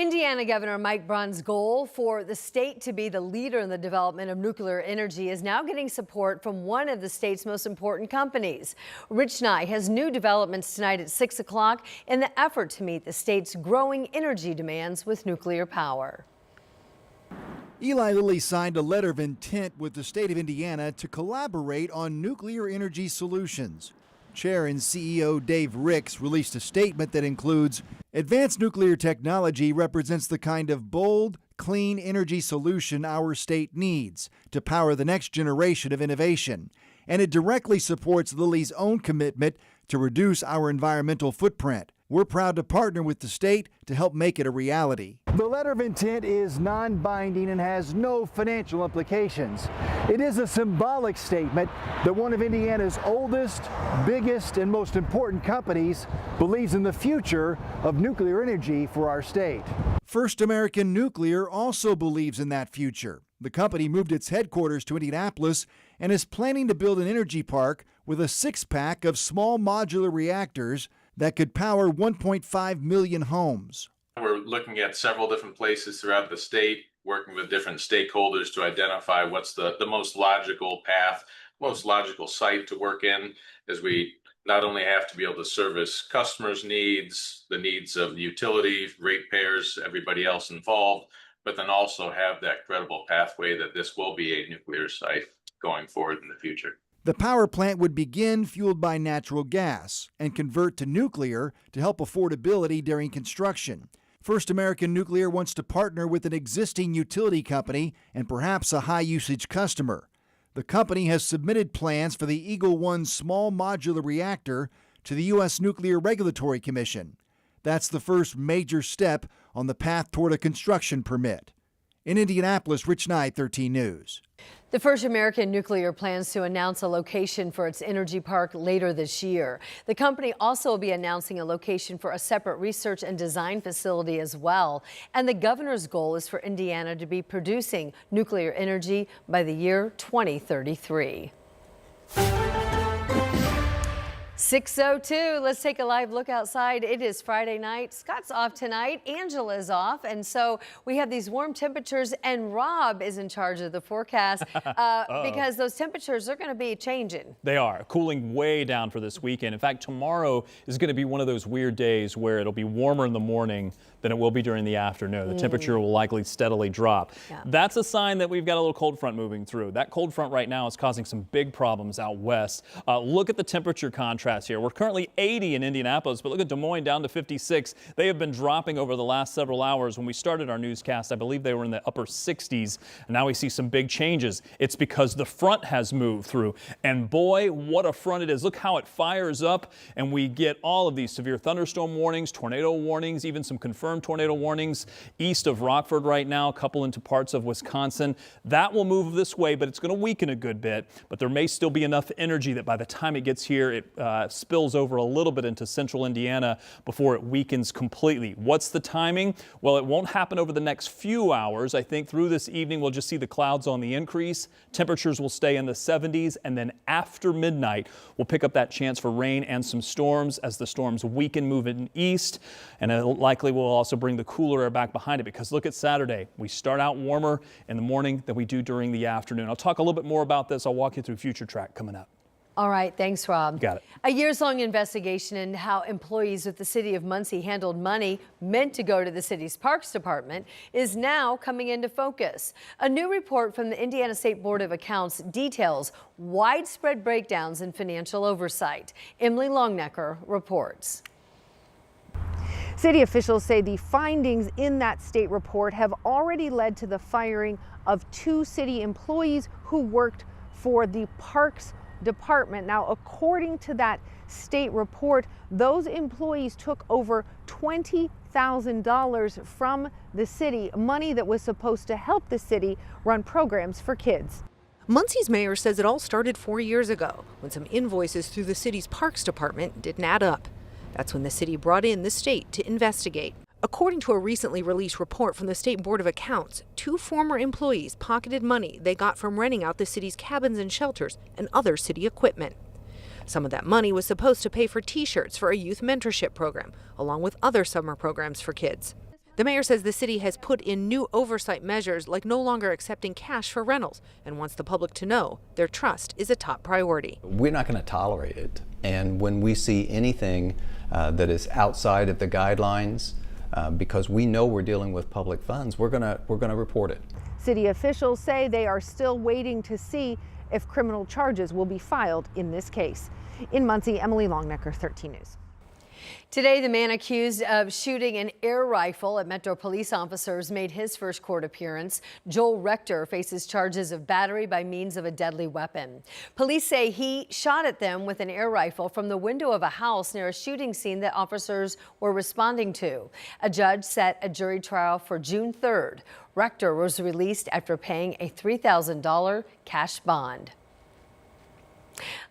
Indiana Governor Mike Braun's goal for the state to be the leader in the development of nuclear energy is now getting support from one of the state's most important companies. Rich Nye has new developments tonight at 6 o'clock in the effort to meet the state's growing energy demands with nuclear power. Eli Lilly signed a letter of intent with the state of Indiana to collaborate on nuclear energy solutions. Chair and CEO Dave Ricks released a statement that includes, advanced nuclear technology represents the kind of bold, clean energy solution our state needs to power the next generation of innovation, and it directly supports Lilly's own commitment to reduce our environmental footprint. We're proud to partner with the state to help make it a reality. The letter of intent is non-binding and has no financial implications. It is a symbolic statement that one of Indiana's oldest, biggest, and most important companies believes in the future of nuclear energy for our state. First American Nuclear also believes in that future. The company moved its headquarters to Indianapolis and is planning to build an energy park with a six-pack of small modular reactors that could power 1.5 million homes. We're looking at several different places throughout the state, working with different stakeholders to identify what's the most logical path, most logical site to work in, as we not only have to be able to service customers' needs, the needs of the utility, ratepayers, everybody else involved, but then also have that credible pathway that this will be a nuclear site going forward in the future. The power plant would begin fueled by natural gas and convert to nuclear to help affordability during construction. First American Nuclear wants to partner with an existing utility company and perhaps a high-usage customer. The company has submitted plans for the Eagle One small modular reactor to the U.S. Nuclear Regulatory Commission. That's the first major step on the path toward a construction permit. In Indianapolis, Rich Nye, 13 News. The First American Nuclear plans to announce a location for its energy park later this year. The company also will be announcing a location for a separate research and design facility as well. And the governor's goal is for Indiana to be producing nuclear energy by the year 2033. 6:02. Let's take a live look outside. It is Friday night. Scott's off tonight. Angela's off. And so we have these warm temperatures, and Rob is in charge of the forecast because those temperatures are going to be changing. They are cooling way down for this weekend. In fact, tomorrow is going to be one of those weird days where it'll be warmer in the morning than it will be during the afternoon. The temperature will likely steadily drop. Yeah. That's a sign that we've got a little cold front moving through. That cold front right now is causing some big problems out west. Look at the temperature contrast here. We're currently 80 in Indianapolis, but look at Des Moines down to 56. They have been dropping over the last several hours. When we started our newscast, I believe they were in the upper 60s, and now we see some big changes. It's because the front has moved through, and boy, what a front it is. Look how it fires up, and we get all of these severe thunderstorm warnings, tornado warnings, even some confirmed tornado warnings east of Rockford right now, a couple into parts of Wisconsin. That will move this way, but it's going to weaken a good bit, but there may still be enough energy that by the time it gets here, it spills over a little bit into central Indiana before it weakens completely. What's the timing? Well, it won't happen over the next few hours. I think through this evening, we'll just see the clouds on the increase. Temperatures will stay in the 70s, and then after midnight, we'll pick up that chance for rain and some storms as the storms weaken, moving east, and it likely will also bring the cooler air back behind it, because look at Saturday. We start out warmer in the morning than we do during the afternoon. I'll talk a little bit more about this. I'll walk you through Future Track coming up. All right. Thanks, Rob. Got it. A years-long investigation into how employees with the city of Muncie handled money meant to go to the city's Parks Department is now coming into focus. A new report from the Indiana State Board of Accounts details widespread breakdowns in financial oversight. Emily Longnecker reports. City officials say the findings in that state report have already led to the firing of 2 city employees who worked for the Parks Department. Now, according to that state report, those employees took over $20,000 from the city, money that was supposed to help the city run programs for kids. Muncie's mayor says it all started 4 years ago when some invoices through the city's Parks Department didn't add up. That's when the city brought in the state to investigate. According to a recently released report from the State Board of Accounts, 2 former employees pocketed money they got from renting out the city's cabins and shelters and other city equipment. Some of that money was supposed to pay for T-shirts for a youth mentorship program, along with other summer programs for kids. The mayor says the city has put in new oversight measures like no longer accepting cash for rentals and wants the public to know their trust is a top priority. We're not going to tolerate it. And when we see anything that is outside of the guidelines, because we know we're dealing with public funds, we're going to report it. City officials say they are still waiting to see if criminal charges will be filed in this case. In Muncie, Emily Longnecker, 13 News. Today, the man accused of shooting an air rifle at Metro police officers made his first court appearance. Joel Rector faces charges of battery by means of a deadly weapon. Police say he shot at them with an air rifle from the window of a house near a shooting scene that officers were responding to. A judge set a jury trial for June 3rd. Rector was released after paying a $3,000 cash bond.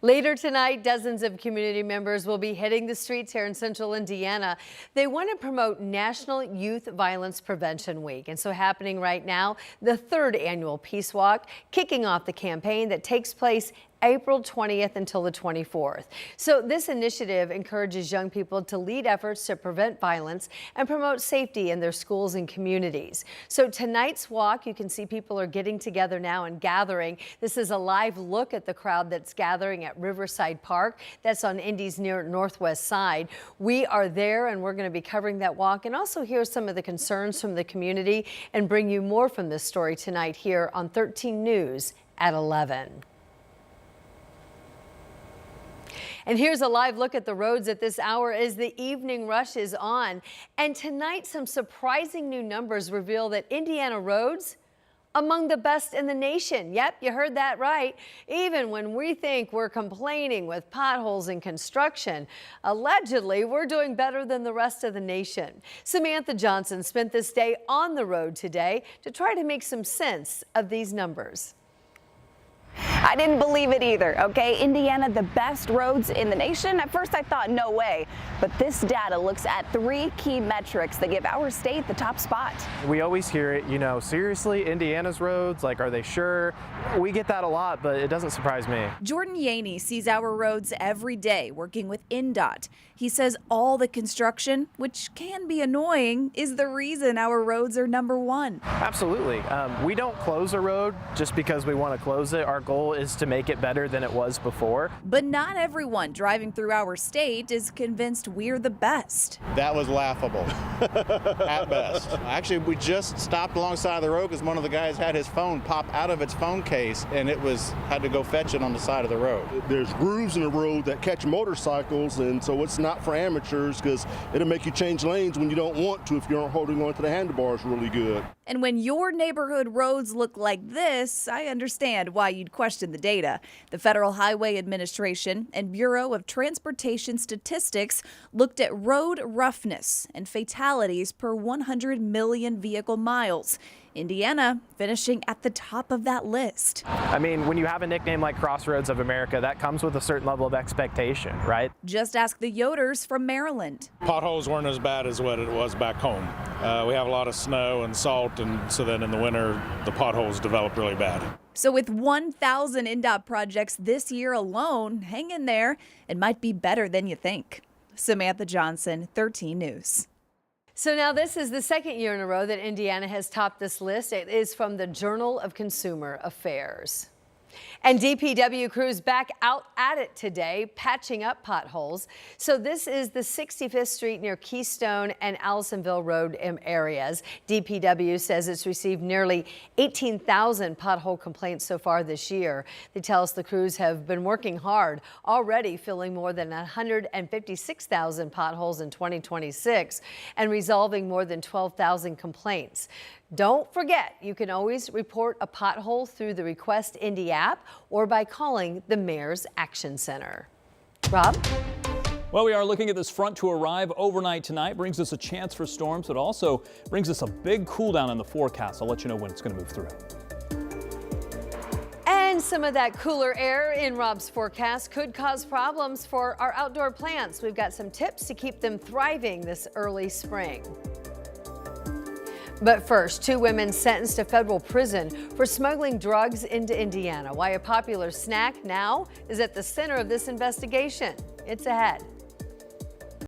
Later tonight, dozens of community members will be hitting the streets here in central Indiana. They want to promote National Youth Violence Prevention Week. And so happening right now, the 3rd annual Peace Walk, kicking off the campaign that takes place April 20th until the 24th. So this initiative encourages young people to lead efforts to prevent violence and promote safety in their schools and communities. So tonight's walk, you can see people are getting together now and gathering. This is a live look at the crowd that's gathering at Riverside Park. That's on Indy's near northwest side. We are there and we're going to be covering that walk and also hear some of the concerns from the community and bring you more from this story tonight here on 13 News at 11. And here's a live look at the roads at this hour as the evening rush is on. And tonight, some surprising new numbers reveal that Indiana roads among the best in the nation. Yep, you heard that right. Even when we think we're complaining with potholes and construction, allegedly we're doing better than the rest of the nation. Samantha Johnson spent this day on the road today to try to make some sense of these numbers. I didn't believe it either, okay? Indiana, the best roads in the nation? At first I thought, no way. But this data looks at 3 key metrics that give our state the top spot. We always hear it, you know, seriously, Indiana's roads, like, are they sure? We get that a lot, but it doesn't surprise me. Jordan Yaney sees our roads every day working with INDOT. He says all the construction, which can be annoying, is the reason our roads are #1. Absolutely. We don't close a road just because we want to close it. Our goal is to make it better than it was before. But not everyone driving through our state is convinced we're the best. That was laughable at best. Actually, we just stopped alongside the road because one of the guys had his phone pop out of its phone case and had to go fetch it on the side of the road. There's grooves in the road that catch motorcycles, and so it's not for amateurs because it'll make you change lanes when you don't want to if you aren't holding on to the handlebars really good. And when your neighborhood roads look like this, I understand why you'd question the data. The Federal Highway Administration and Bureau of Transportation Statistics looked at road roughness and fatalities per 100 million vehicle miles. Indiana finishing at the top of that list. I mean, when you have a nickname like Crossroads of America, that comes with a certain level of expectation, right? Just ask the Yoders from Maryland. Potholes weren't as bad as what it was back home. We have a lot of snow and salt, and so then in the winter, the potholes develop really bad. So with 1,000 INDOT projects this year alone, hang in there. It might be better than you think. Samantha Johnson, 13 News. So now this is the second year in a row that Indiana has topped this list. It is from the Journal of Consumer Affairs. And DPW crews back out at it today, patching up potholes. So this is the 65th Street near Keystone and Allisonville Road areas. DPW says it's received nearly 18,000 pothole complaints so far this year. They tell us the crews have been working hard, already filling more than 156,000 potholes in 2026 and resolving more than 12,000 complaints. Don't forget, you can always report a pothole through the Request Indy app or by calling the Mayor's Action Center. Rob? Well, we are looking at this front to arrive overnight tonight. Brings us a chance for storms, but also brings us a big cool down in the forecast. I'll let you know when it's going to move through. And some of that cooler air in Rob's forecast could cause problems for our outdoor plants. We've got some tips to keep them thriving this early spring. But first, 2 women sentenced to federal prison for smuggling drugs into Indiana. Why a popular snack now is at the center of this investigation. It's ahead.